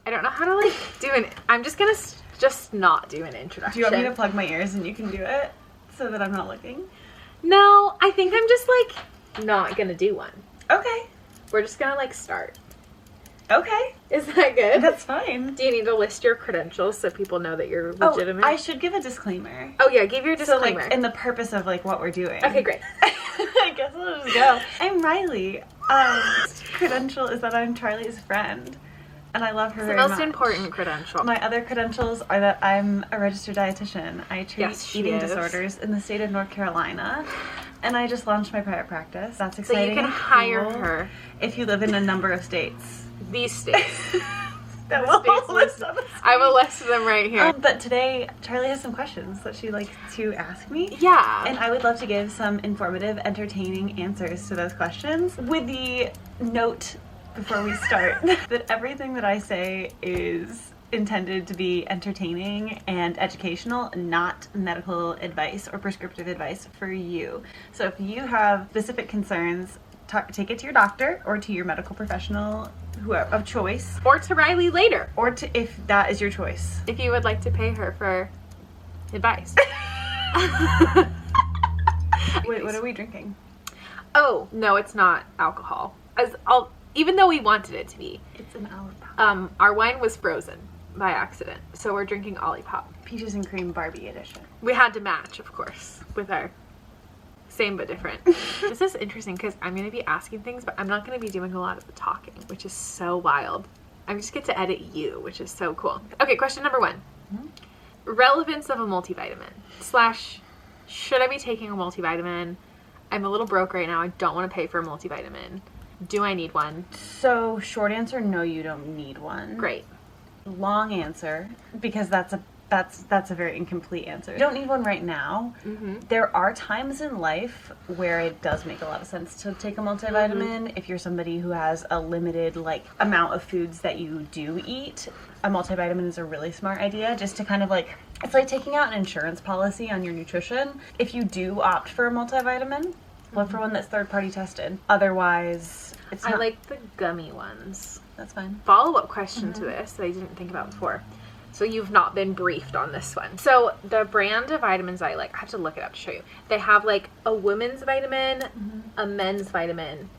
I don't know how to like do I'm just gonna just not do an introduction. Do you want me to plug my ears and you can do it so that I'm not looking? No, I think I'm just like not gonna do one. Okay. We're just gonna like start. Okay. Is that good? That's fine. Do you need to list your credentials so people know that you're legitimate? I should give a disclaimer. Oh yeah, give your disclaimer. So like in the purpose of like what we're doing. Okay, great. I guess we'll just go. I'm Riley. Credential is that I'm Charley's friend. And I love her very much. It's the most important credential. My other credentials are that I'm a registered dietitian. I treat eating disorders in the state of North Carolina. And I just launched my private practice. That's exciting. So you can hire her. If you live in a number of states. These states. I will list them right here. But today, Charley has some questions that she'd like to ask me. Yeah. And I would love to give some informative, entertaining answers to those questions. With the note before we start that everything that I say is intended to be entertaining and educational, not medical advice or prescriptive advice for you. So if you have specific concerns, take it to your doctor or to your medical professional of choice. Or to Riley later. Or to, if that is your choice. If you would like to pay her for advice. Wait, what are we drinking? Oh, no, it's not alcohol. Even though we wanted it to be. It's an Olipop. Our wine was frozen by accident, so we're drinking Olipop. Peaches and Cream Barbie edition. We had to match, of course, with our same but different. This is interesting because I'm going to be asking things, but I'm not going to be doing a lot of the talking, which is so wild. I just get to edit you, which is so cool. Okay, question number 1. Mm-hmm. Relevance of a multivitamin / should I be taking a multivitamin? I'm a little broke right now. I don't want to pay for a multivitamin. Do I need one? So, short answer, no, you don't need one. Great. Long answer, because that's a very incomplete answer. You don't need one right now. Mm-hmm. There are times in life where it does make a lot of sense to take a multivitamin. If you're somebody who has a limited amount of foods that you do eat, a multivitamin is a really smart idea, just to kind of it's like taking out an insurance policy on your nutrition. If you do opt for a multivitamin, look for one that's third-party tested. Otherwise, it's not. I like the gummy ones. That's fine. Follow-up question to this that I didn't think about before. So you've not been briefed on this one. So the brand of vitamins I like, I have to look it up to show you. They have a women's vitamin, a men's vitamin,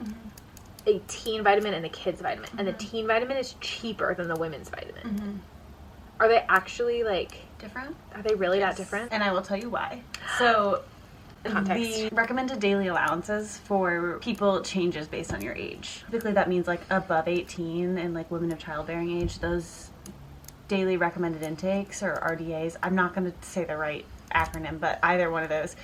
a teen vitamin, and a kid's vitamin. And the teen vitamin is cheaper than the women's vitamin. Are they actually different? Are they really that different? And I will tell you why. So context. The recommended daily allowances for people changes based on your age. Typically that means above 18 and women of childbearing age, those daily recommended intakes or RDAs, I'm not going to say the right acronym, but either one of those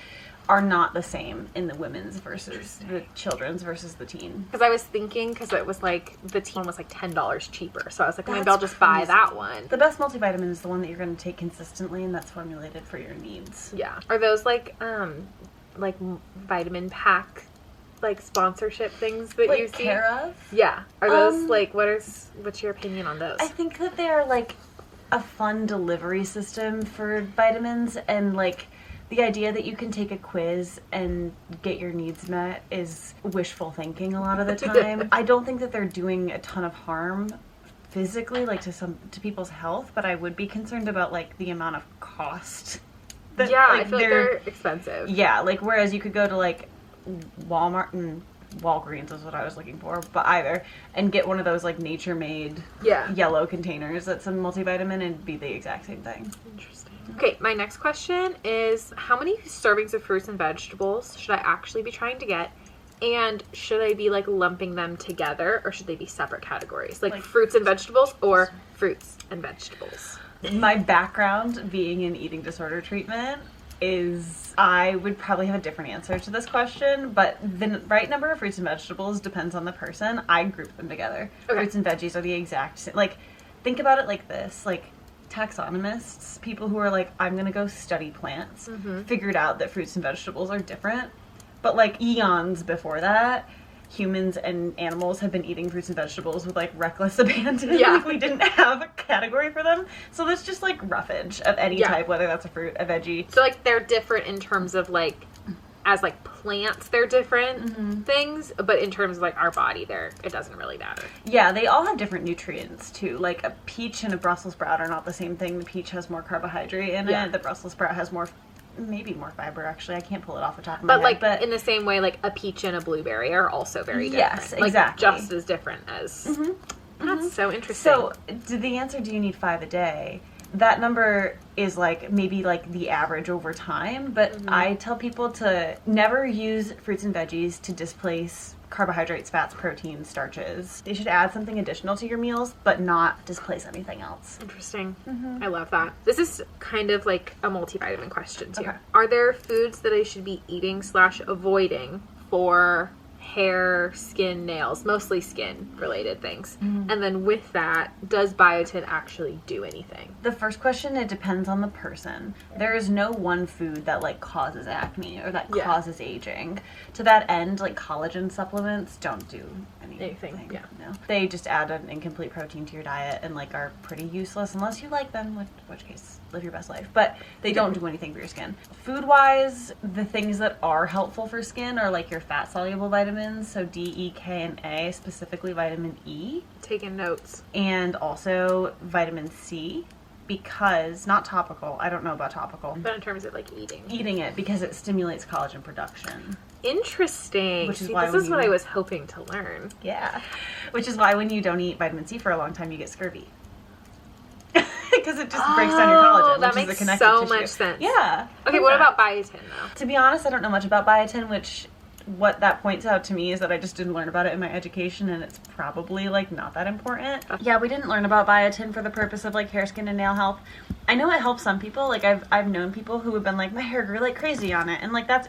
are not the same in the women's versus the children's versus the teen. Because I was thinking, because it was the teen one was $10 cheaper. So I was maybe I'll just buy that one. The best multivitamin is the one that you're going to take consistently and that's formulated for your needs. Yeah. Are those vitamin pack sponsorship things that you see? Care of? Yeah. Are those what's your opinion on those? I think that they're a fun delivery system for vitamins, and the idea that you can take a quiz and get your needs met is wishful thinking a lot of the time. I don't think that they're doing a ton of harm physically to people's health, but I would be concerned about the amount of cost. That, I feel they're expensive. Yeah, whereas you could go to Walmart and Walgreens is what I was looking for, but either, and get one of those nature-made yellow containers that's a multivitamin and be the exact same thing. Interesting. Okay, my next question is, how many servings of fruits and vegetables should I actually be trying to get? And should I be lumping them together, or should they be separate categories? Fruits and vegetables or fruits and vegetables? My background being in eating disorder treatment is I would probably have a different answer to this question, but the right number of fruits and vegetables depends on the person. I group them together. Okay. Fruits and veggies are the exact same. Think about it like this. Taxonomists, people who are I'm going to go study plants, figured out that fruits and vegetables are different. But eons before that, humans and animals have been eating fruits and vegetables with reckless abandon. Yeah. We didn't have a category for them. So that's just roughage of any type, whether that's a fruit, a veggie. So they're different in terms of as like plants, they're different things, but in terms of like our body, it doesn't really matter. Yeah, they all have different nutrients too. Like a peach and a Brussels sprout are not the same thing. The peach has more carbohydrate in it. The Brussels sprout has maybe more fiber, actually. I can't pull it off the top of my head. But in the same way, like a peach and a blueberry are also very different. Yes, exactly. Like just as different as... That's so interesting. So, the answer, do you need 5 a day? That number is like maybe like the average over time, but I tell people to never use fruits and veggies to displace carbohydrates, fats, proteins, starches. You should add something additional to your meals, but not displace anything else. Interesting. I love that. This is kind of like a multivitamin question too. Okay. Are there foods that I should be eating / avoiding for hair, skin, nails, mostly skin related things? And then with that, does biotin actually do anything? The first question, it depends on the person. There is no one food that like causes acne or that causes aging. To that end, like collagen supplements don't do anything. No. They just add an incomplete protein to your diet and like are pretty useless unless you like them, in which case live your best life. But they don't do anything for your skin. Food wise, the things that are helpful for skin are like your fat soluble vitamins, so D, E, K, and A, specifically vitamin E. Taking notes. And also vitamin C, because, not topical, I don't know about topical. But in terms of like eating. Eating it because it stimulates collagen production. Interesting. Which is why this is what I was hoping to learn. Yeah. Which is why when you don't eat vitamin C for a long time, you get scurvy. Because it just breaks down your collagen. That which is makes the connective so tissue. much sense. Yeah. Okay, what about biotin though? To be honest, I don't know much about biotin, which what that points out to me is that I just didn't learn about it in my education, and it's probably like not that important. Yeah, we didn't learn about biotin for the purpose of like hair, skin, and nail health. I know it helps some people. Like I've known people who have been like, my hair grew like crazy on it, and like that's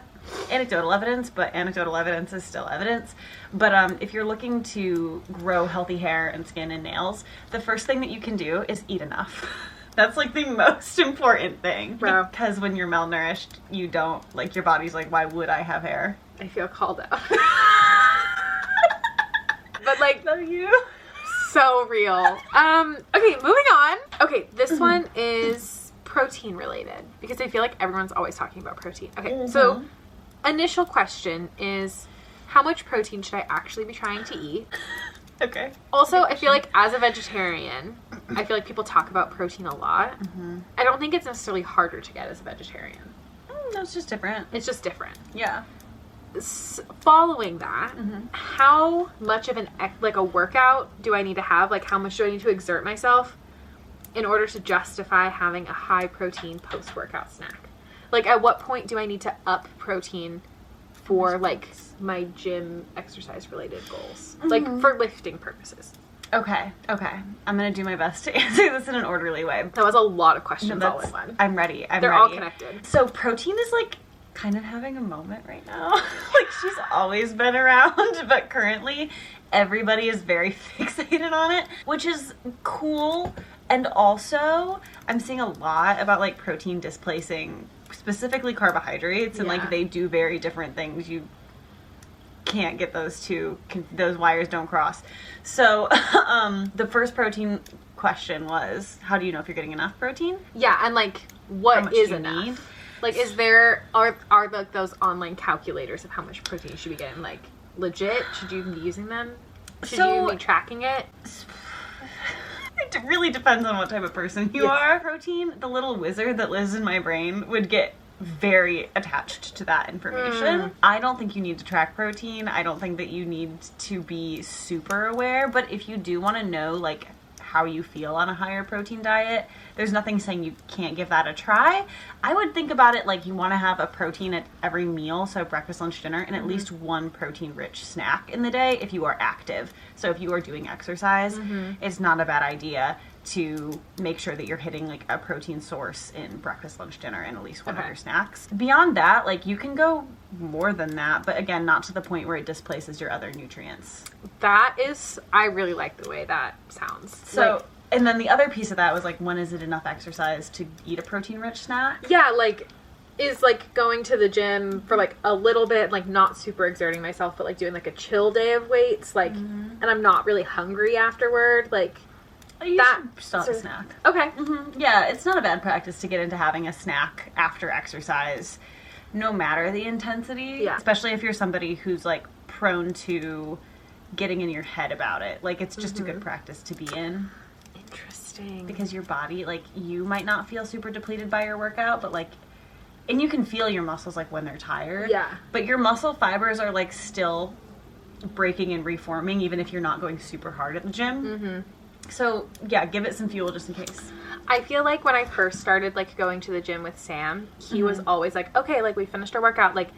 anecdotal evidence, but anecdotal evidence is still evidence. But if you're looking to grow healthy hair and skin and nails, the first thing that you can do is eat enough. That's like the most important thing. Wow. Because when you're malnourished, you don't, like, your body's like, why would I have hair? I feel called out. But like, Love you. so real. Okay, moving on. Okay, this one is protein related because I feel like everyone's always talking about protein. Okay, so initial question is, how much protein should I actually be trying to eat? Okay. Also, I feel like as a vegetarian, I feel like people talk about protein a lot. I don't think it's necessarily harder to get as a vegetarian. No, it's just different. It's just different. Yeah. Following that, how much of a workout do I need to have? Like, how much do I need to exert myself in order to justify having a high protein post-workout snack? Like, at what point do I need to up protein for like my gym exercise related goals, like for lifting purposes? Okay. I'm gonna do my best to answer this in an orderly way. That was a lot of questions all in one. I'm ready. They're all connected. So protein is like kind of having a moment right now. Like she's always been around, but currently everybody is very fixated on it, which is cool. And also I'm seeing a lot about like protein displacing specifically carbohydrates, and like they do very different things. You can't get those those wires don't cross. So the first protein question was, how do you know if you're getting enough protein? Yeah, and like what is enough? Need? Like, is there are like those online calculators of how much protein you should be getting like legit? Should you be using them? Should you be tracking it? It really depends on what type of person you are. Protein, the little wizard that lives in my brain would get very attached to that information. I don't think you need to track protein. I don't think that you need to be super aware, but if you do want to know like how you feel on a higher protein diet, there's nothing saying you can't give that a try. I would think about it like you want to have a protein at every meal, so breakfast, lunch, dinner, and at least one protein-rich snack in the day if you are active. So if you are doing exercise, it's not a bad idea to make sure that you're hitting like a protein source in breakfast, lunch, dinner, and at least one of your snacks. Beyond that, like you can go more than that, but again, not to the point where it displaces your other nutrients. I really like the way that sounds. So, like, and then the other piece of that was like, when is it enough exercise to eat a protein-rich snack? Yeah, like, is like going to the gym for like a little bit, like not super exerting myself, but like doing like a chill day of weights, like, and I'm not really hungry afterward, like, You should still have a snack. Okay. Yeah, it's not a bad practice to get into having a snack after exercise. no matter the intensity. Yeah. Especially if you're somebody who's like prone to getting in your head about it. Like, it's just a good practice to be in. Interesting. Because your body, like, you might not feel super depleted by your workout, but like, and you can feel your muscles like when they're tired. Yeah. But your muscle fibers are like still breaking and reforming even if you're not going super hard at the gym. So yeah, give it some fuel just in case. I feel like when I first started like going to the gym with Sam, he was always like, okay, like we finished our workout, like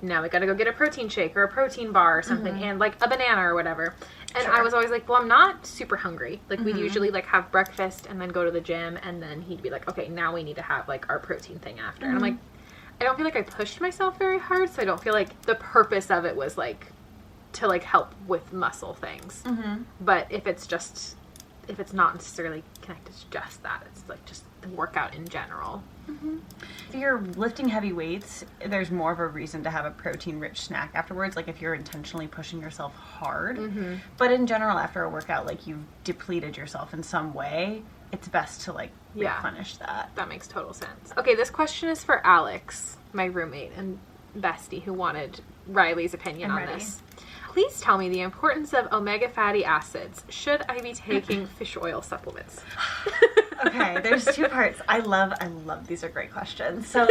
now we gotta go get a protein shake or a protein bar or something and like a banana or whatever. And I was always like, well, I'm not super hungry. Like we'd usually like have breakfast and then go to the gym, and then he'd be like, okay, now we need to have like our protein thing after. And I'm like, I don't feel like I pushed myself very hard, so I don't feel like the purpose of it was like to like help with muscle things. But if it's not necessarily connected to just that, it's like just the workout in general. If you're lifting heavy weights, there's more of a reason to have a protein-rich snack afterwards, like if you're intentionally pushing yourself hard. But in general, after a workout, like you've depleted yourself in some way, it's best to like replenish that. That makes total sense. Okay, this question is for Alex, my roommate and bestie, who wanted Riley's opinion on this. Please tell me the importance of omega fatty acids. Should I be taking fish oil supplements? Okay, there's two parts. I love these are great questions. So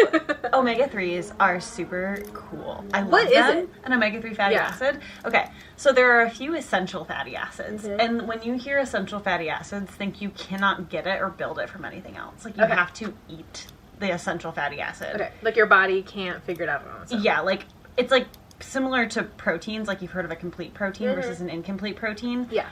omega-3s are super cool. I love What is them. it? An omega-3 fatty acid. Okay, so there are a few essential fatty acids. And when you hear essential fatty acids, think you cannot get it or build it from anything else. Like you have to eat the essential fatty acid. Okay, like your body can't figure it out on its own. Yeah, like it's like similar to proteins, like you've heard of a complete protein versus an incomplete protein. Yeah.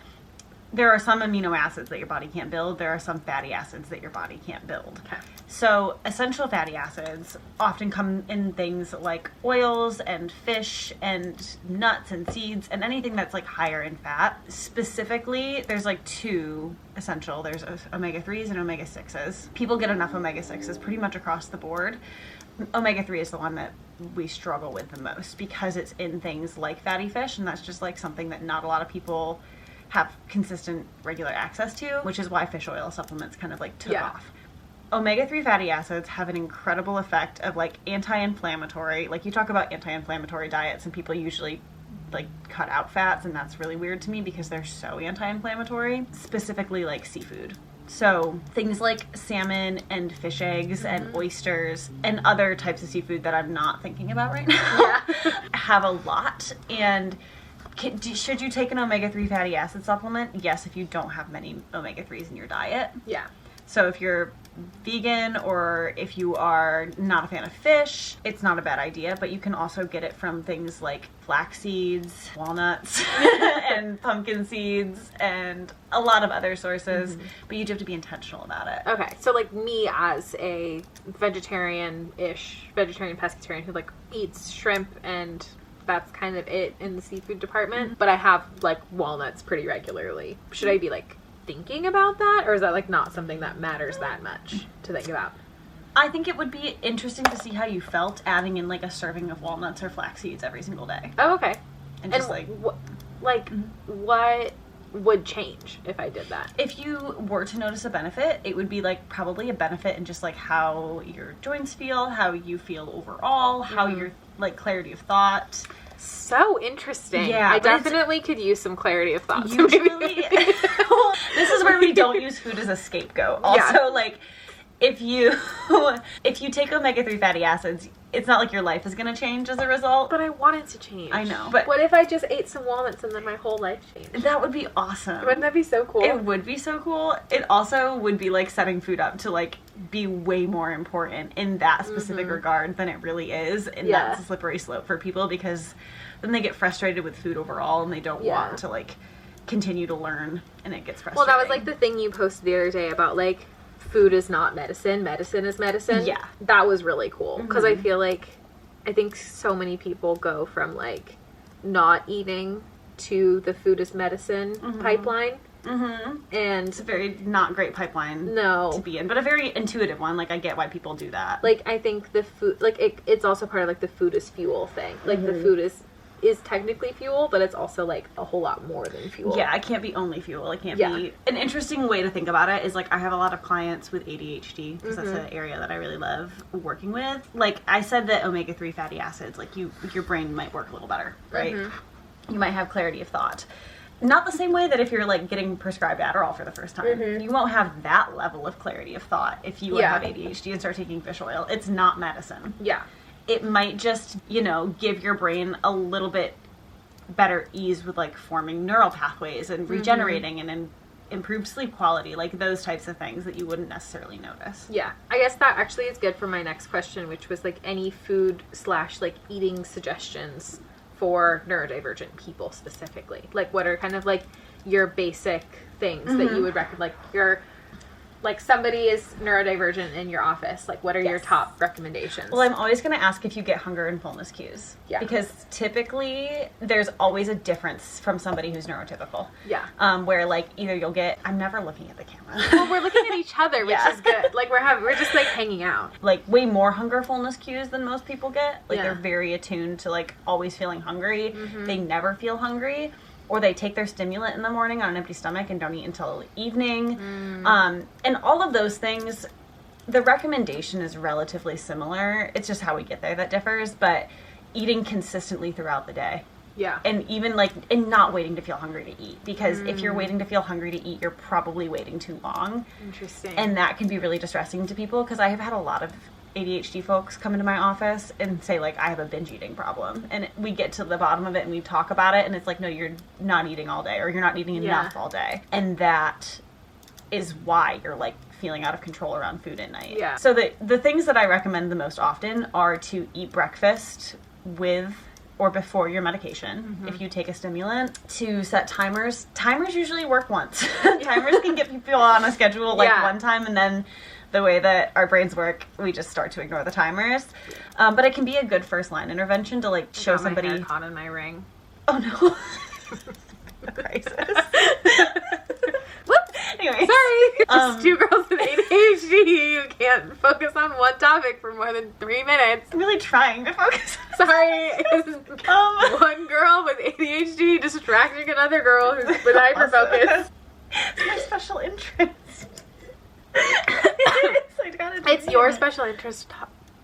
There are some amino acids that your body can't build. There are some fatty acids that your body can't build. Okay. So essential fatty acids often come in things like oils and fish and nuts and seeds and anything that's like higher in fat. Specifically, there's like two essential. There's omega-3s and omega-6s. People get enough omega-6s pretty much across the board. Omega-3 is the one that we struggle with the most because it's in things like fatty fish, and that's just like something that not a lot of people have consistent regular access to, which is why fish oil supplements kind of like took off. Omega-3 fatty acids have an incredible effect of like anti-inflammatory. Like you talk about anti-inflammatory diets and people usually like cut out fats, and that's really weird to me because they're so anti-inflammatory, specifically like seafood. So things like salmon and fish eggs and oysters and other types of seafood that I'm not thinking about right now have a lot. And should you take an omega-3 fatty acid supplement? Yes, if you don't have many omega-3s in your diet. Yeah. So if you're vegan or if you are not a fan of fish, it's not a bad idea, but you can also get it from things like flax seeds, walnuts, and pumpkin seeds, and a lot of other sources, but you do have to be intentional about it. Okay, so like me as a vegetarian-ish, vegetarian-pescatarian who like eats shrimp and that's kind of it in the seafood department, but I have like walnuts pretty regularly. Should I be like thinking about that, or is that like not something that matters that much to think about? I think it would be interesting to see how you felt adding in like a serving of walnuts or flax seeds every single day. Oh, okay. And just what would change if I did that? If you were to notice a benefit, it would be like probably a benefit in just like how your joints feel, how you feel overall, how your like clarity of thought. So interesting. Yeah, I definitely could use some clarity of thought. Usually, this is where we don't use food as a scapegoat. Also, like if you take omega-3 fatty acids, it's not like your life is going to change as a result. But I want it to change. I know. But what if I just ate some walnuts and then my whole life changed? That would be awesome. Wouldn't that be so cool? It would be so cool. It also would be like setting food up to like be way more important in that specific regard than it really is. And that's a slippery slope for people because then they get frustrated with food overall and they don't want to like continue to learn, and it gets frustrating. Well, that was like the thing you posted the other day about like food is not medicine, medicine is medicine. Yeah. That was really cool because I feel like I think so many people go from like not eating to the food is medicine pipeline. And it's a very not great pipeline to be in, but a very intuitive one. Like I get why people do that. Like I think the food, like it's also part of like the food is fuel thing. Like the food is is technically fuel, but it's also like a whole lot more than fuel. Yeah, it can't be only fuel. It can't be. An interesting way to think about it is like I have a lot of clients with ADHD because that's an area that I really love working with. Like I said that omega-3 fatty acids, like your brain might work a little better, right? You might have clarity of thought. Not the same way that if you're like getting prescribed Adderall for the first time, you won't have that level of clarity of thought if you have ADHD and start taking fish oil. It's not medicine. Yeah. It might just, you know, give your brain a little bit better ease with like forming neural pathways and regenerating and improved sleep quality, like those types of things that you wouldn't necessarily notice. Yeah. I guess that actually is good for my next question, which was like any food / like eating suggestions for neurodivergent people specifically. Like what are kind of like your basic things that you would recommend, like your... Like somebody is neurodivergent in your office. Like, what are your top recommendations? Well, I'm always going to ask if you get hunger and fullness cues. Yeah. Because typically there's always a difference from somebody who's neurotypical. Yeah. Where like either you'll get, I'm never looking at the camera. Well, we're looking at each other, which is good. Like we're just like hanging out. Like way more hunger fullness cues than most people get. Like they're very attuned to like always feeling hungry. They never feel hungry. Or they take their stimulant in the morning on an empty stomach and don't eat until evening. And all of those things, the recommendation is relatively similar. It's just how we get there that differs. But eating consistently throughout the day. Yeah. And even like, and not waiting to feel hungry to eat. Because if you're waiting to feel hungry to eat, you're probably waiting too long. Interesting. And that can be really distressing to people. Because I have had a lot of ADHD folks come into my office and say like, I have a binge eating problem, and we get to the bottom of it and we talk about it, and it's like, no, you're not eating all day, or you're not eating enough all day, and that is why you're like feeling out of control around food at night. Yeah. So the things that I recommend the most often are to eat breakfast with or before your medication, if you take a stimulant, to set timers. Timers usually work once. Timers can get people on a schedule like one time, and then the way that our brains work, we just start to ignore the timers. But it can be a good first line intervention to like show somebody. My hair caught in my ring. Oh no. A crisis. Anyway, sorry. Just two girls with ADHD. You can't focus on one topic for more than 3 minutes. I'm really trying to focus. Sorry. One girl with ADHD distracting another girl who's with hyperfocus. It's my special interest. It's your special interest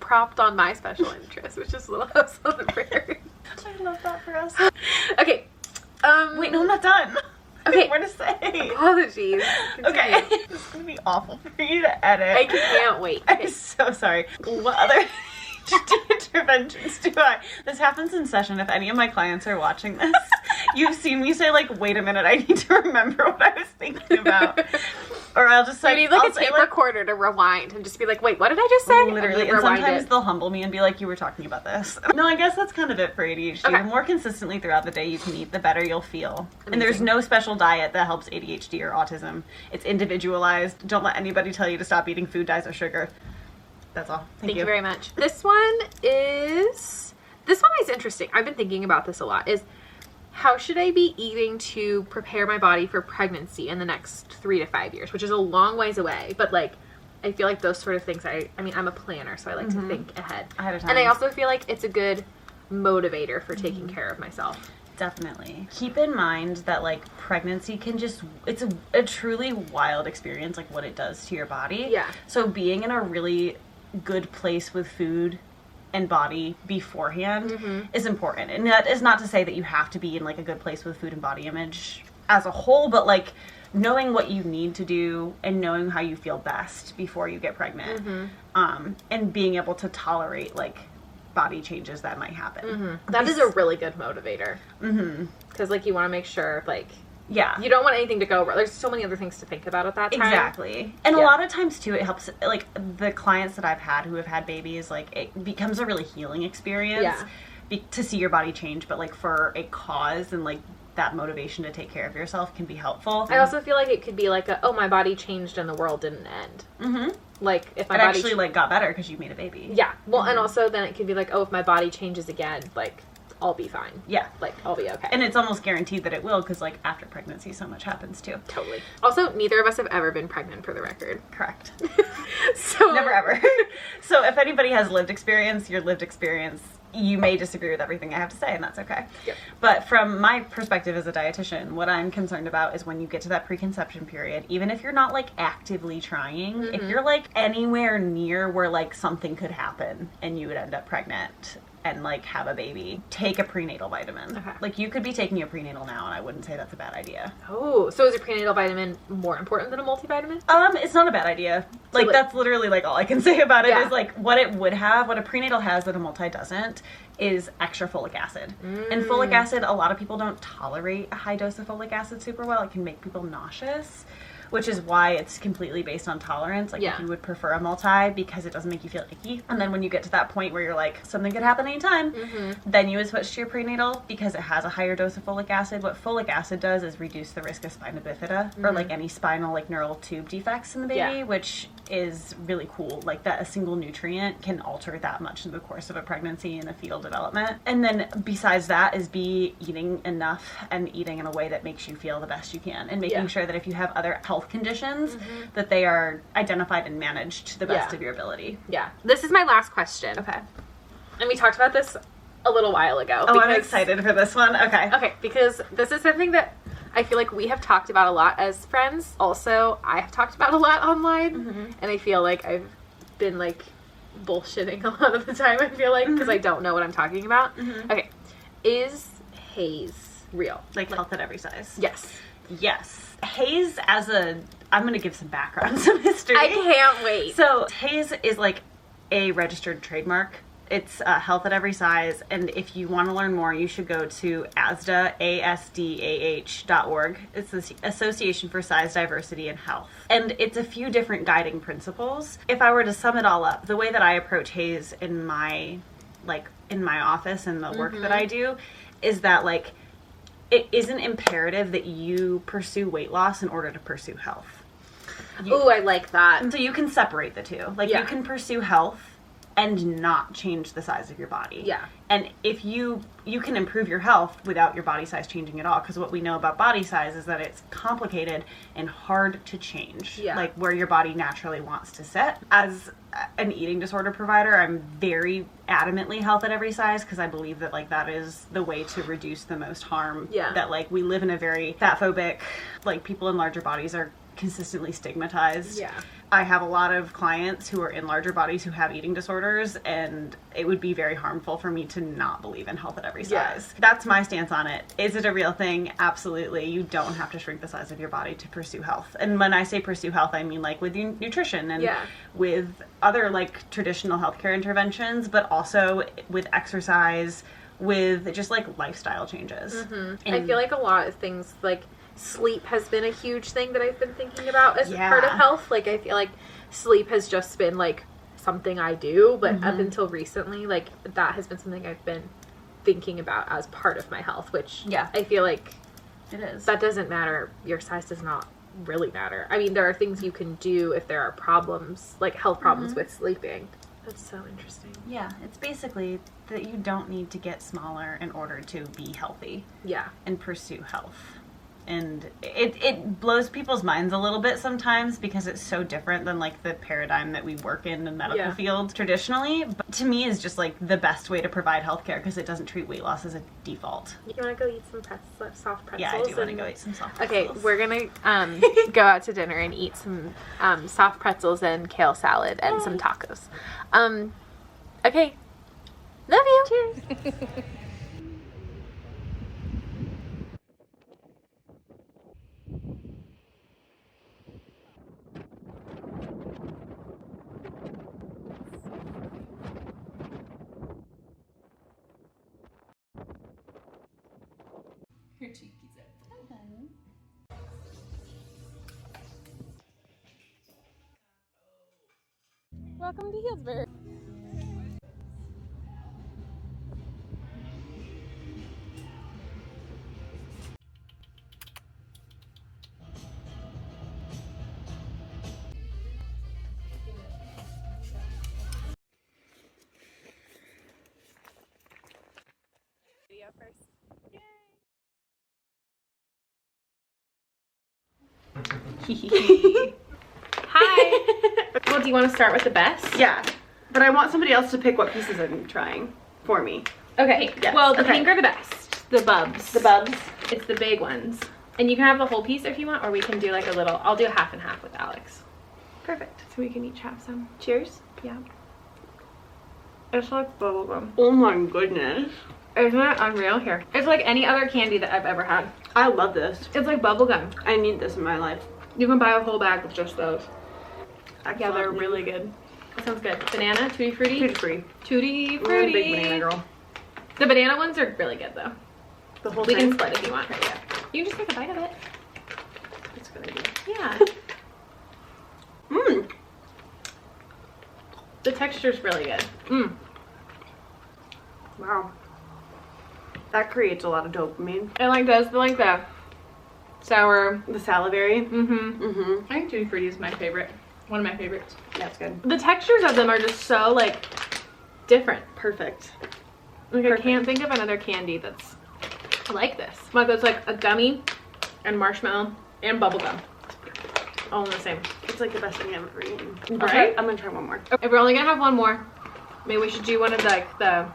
propped on my special interest, which is Little House on the Prairie. I love that for us. Okay. Wait, no, I'm not done. Okay. What to say? Apologies. Continue. Okay. This is going to be awful for you to edit. I can't wait. I'm so sorry. What other interventions do I? This happens in session. If any of my clients are watching this, you've seen me say like, wait a minute, I need to remember what I was thinking about. Or I'll just say, you need like a tape recorder to rewind and just be like, wait, what did I just say? Literally. And sometimes they'll humble me and be like, you were talking about this. No, I guess that's kind of it for ADHD. Okay. The more consistently throughout the day you can eat, the better you'll feel. Amazing. And there's no special diet that helps ADHD or autism. It's individualized. Don't let anybody tell you to stop eating food, dyes, or sugar. That's all. Thank you very much. This one is interesting. I've been thinking about this a lot. How should I be eating to prepare my body for pregnancy in the next 3 to 5 years, which is a long ways away, but like I feel like those sort of things, I mean, I'm a planner, so I like to think ahead of time. And I also feel like it's a good motivator for taking care of myself. Definitely. Keep in mind that like pregnancy can it's a truly wild experience, like what it does to your body. Yeah. So being in a really good place with food and body beforehand is important. And that is not to say that you have to be in like a good place with food and body image as a whole, but like knowing what you need to do and knowing how you feel best before you get pregnant. And being able to tolerate like body changes that might happen. That is a really good motivator. Because like you want to make sure like you don't want anything to go wrong. There's so many other things to think about at that time. Exactly. And a lot of times too, it helps, like the clients that I've had who have had babies, like it becomes a really healing experience to see your body change, but like for a cause and like that motivation to take care of yourself can be helpful. I also feel like it could be like my body changed and the world didn't end. Like if my body actually like got better because you made a baby. Yeah. Well, and also then it could be like, if my body changes again, like I'll be fine. Yeah. Like, I'll be okay. And it's almost guaranteed that it will, because, like, after pregnancy, so much happens, too. Totally. Also, neither of us have ever been pregnant, for the record. Correct. So never, ever. So if anybody has lived experience, your lived experience you may disagree with everything I have to say, and that's okay. Yep. But from my perspective as a dietitian, what I'm concerned about is when you get to that preconception period, even if you're not like actively trying, if you're like anywhere near where like something could happen and you would end up pregnant and like have a baby, take a prenatal vitamin. Okay. Like you could be taking a prenatal now, and I wouldn't say that's a bad idea. Oh, so is a prenatal vitamin more important than a multivitamin? It's not a bad idea. Like that's literally like all I can say about it is like what it would have, what a prenatal has that a multi doesn't, is extra folic acid. And folic acid, a lot of people don't tolerate a high dose of folic acid super well. It can make people nauseous, which is why it's completely based on tolerance. Like if you would prefer a multi, because it doesn't make you feel icky. And then when you get to that point where you're like, something could happen anytime, then you would switch to your prenatal because it has a higher dose of folic acid. What folic acid does is reduce the risk of spina bifida or like any spinal like neural tube defects in the baby, which is really cool. Like that a single nutrient can alter that much in the course of a pregnancy and a fetal development. And then besides that is be eating enough and eating in a way that makes you feel the best you can, and making sure that if you have other health conditions that they are identified and managed to the best of your ability. Yeah. This is my last question. Okay. And we talked about this a little while ago. Oh, I'm excited for this one. Okay. Okay, because this is something that I feel like we have talked about a lot as friends. Also, I have talked about a lot online, and I feel like I've been like bullshitting a lot of the time, I feel like, because I don't know what I'm talking about. Okay. Is haze real? Like health at every size? Yes. Yes. Haze I'm going to give some background, some history. I can't wait. So haze is like a registered trademark. It's health at every size, and if you want to learn more, you should go to ASDAH, ASDAH.org. It's the Association for Size Diversity and Health. And it's a few different guiding principles. If I were to sum it all up, the way that I approach haze in my office and the work that I do is that like it isn't imperative that you pursue weight loss in order to pursue health. Ooh, I like that. So you can separate the two. Like you can pursue health and not change the size of your body. Yeah. And if you can improve your health without your body size changing at all, because what we know about body size is that it's complicated and hard to change. Yeah. Like where your body naturally wants to sit. As an eating disorder provider, I'm very adamantly health at every size, because I believe that like that is the way to reduce the most harm. Yeah. That like we live in a very fat phobic, like people in larger bodies are consistently stigmatized. Yeah. I have a lot of clients who are in larger bodies who have eating disorders, and it would be very harmful for me to not believe in health at every size. That's my stance on it. Is it a real thing? Absolutely. You don't have to shrink the size of your body to pursue health. And when I say pursue health, I mean like with nutrition and with other like traditional healthcare interventions, but also with exercise, with just like lifestyle changes. I feel like a lot of things like sleep has been a huge thing that I've been thinking about as part of health. Like I feel like sleep has just been like something I do, but up until recently, like that has been something I've been thinking about as part of my health, which I feel like it is. That doesn't matter. Your size does not really matter. I mean, there are things you can do if there are problems, like health problems with sleeping. That's so interesting. Yeah, it's basically that you don't need to get smaller in order to be healthy. Yeah. And pursue health. And it blows people's minds a little bit sometimes because it's so different than like the paradigm that we work in the medical field traditionally. But to me is just like the best way to provide healthcare because it doesn't treat weight loss as a default. You want to go eat some soft pretzels? Yeah, I do want to go eat some soft pretzels. Okay, we're going to go out to dinner and eat some soft pretzels and kale salad and some tacos. Okay. Love you. Cheers. Her cheekies are Welcome to Healdsburg. Video first. Hi. Well, do you want to start with the best? Yeah, but I want somebody else to pick what pieces I'm trying. for me. Okay, Yes, well, the okay. pink are the best. The bubs. The bubs. It's the big ones. And you can have the whole piece if you want, or we can do like a little, I'll do half and half with Alex. Perfect. So we can each have some. Cheers. Yeah. It's like bubblegum. Oh my goodness. Isn't it unreal? Here. It's like any other candy that I've ever had. I love this. It's like bubblegum. I need this in my life. You can buy a whole bag of just those. Yeah, they're Excellent. really good. That sounds good. Banana, tutti frutti. Tutti free. Tutti I'm a frutti. big banana girl. The banana ones are really good though. The whole We thing. can split if you want. Yeah. You can just take a bite of it. That's a good idea. Yeah. Mmm. The texture's really good. Mmm. Wow. That creates a lot of dopamine. It like does the sour. The salivary. Mm-hmm. Mm-hmm. I think tutti frutti is my favorite. One of my favorites. That's good. The textures of them are just so like different. Perfect. Like Perfect. I can't think of another candy that's like this. Like it's like a gummy and marshmallow and bubblegum. All in the same. It's like the best thing I've ever eaten. Right? I'm gonna try one more. If we're only gonna have one more, maybe we should do one of like the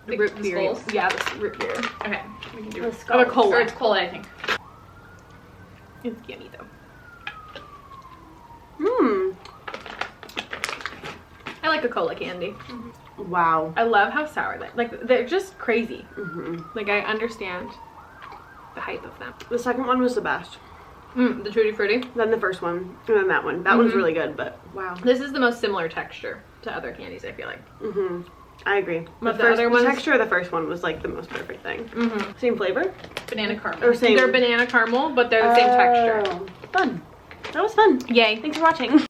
root the beer. skulls? Yeah, the root beer. Okay, we can do The it. skulls. Or cola. Or it's cola, I think. It's yummy though. Mmm. I like a cola candy. Wow. I love how sour they like. They're just crazy. Mm-hmm. Like I understand the hype of them. The second one was the best. The tutti frutti. Then the first one, and then that one. That one's really good, but wow. This is the most similar texture to other candies. I feel like. Mm-hmm. I agree. But the other ones- the texture of the first one was like the most perfect thing. Mm-hmm. Same flavor? Banana caramel. Or same? They're banana caramel, but they're the same texture. Oh, fun. That was fun. Yay. Thanks for watching.